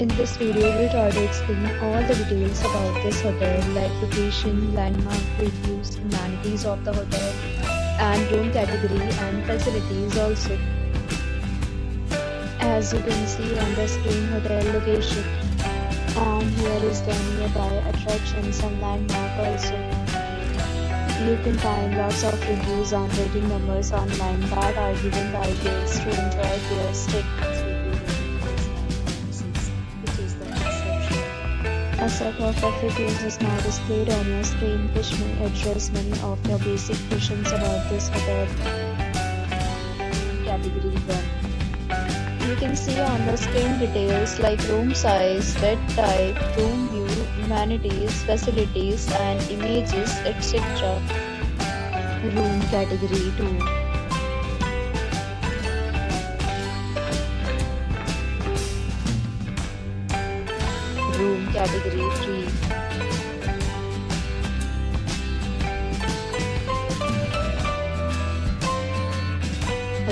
In this video, we'll try to explain all the details about this hotel, like location, landmark, reviews, amenities of the hotel, and room category and facilities also. As you can see on the screen, hotel location, and here is the nearby attractions and landmark also. You can find lots of reviews and rating numbers online that are given by guests to enjoy their stay. A set of FAQs is now displayed on your screen, which may address many of your basic questions about this hotel. Category 1. You can see on the screen details like room size, bed type, room view, amenities, facilities and images, etc. Room category 2. Room category 3.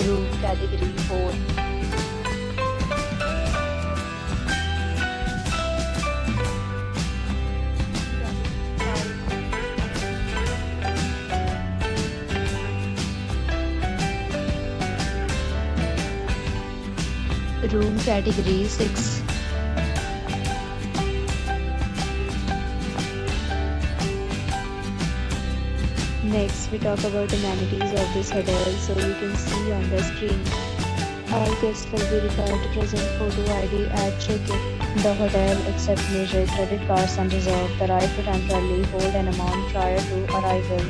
Room category 4. Room category 6. Next, we talk about amenities of this hotel. So you can see on the screen, all guests will be required to present photo ID at check-in. The hotel accepts major credit cards and reserves the right to temporarily hold an amount prior to arrival.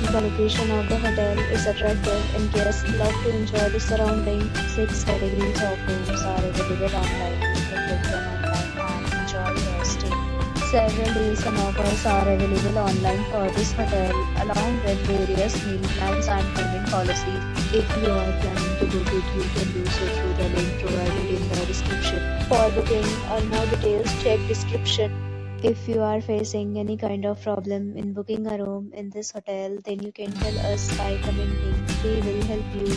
The location of the hotel is attractive and guests love to enjoy the surrounding. 6 categories of rooms are available online. You can book them online and enjoy your stay. Several deals and offers are available online for this hotel, along with various meal plans and payment policies. If you are planning to book it, you can do so through the link provided in the description. For booking or more details, check description. If you are facing any kind of problem in booking a room in this hotel, then you can tell us by commenting. We will help you.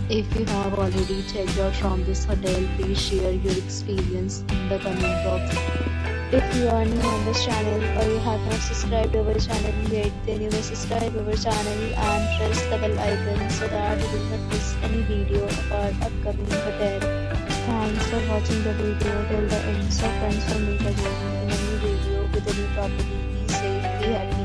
If you have already checked out from this hotel, please share your experience in the comment box. If you are new on this channel or you have not subscribed our channel yet, then you may subscribe our channel and press the bell icon so that you will not miss any video of our upcoming hotel. Thanks for watching the video till the end. So friends, will meet again in a new video with a new property. Be safe, be happy.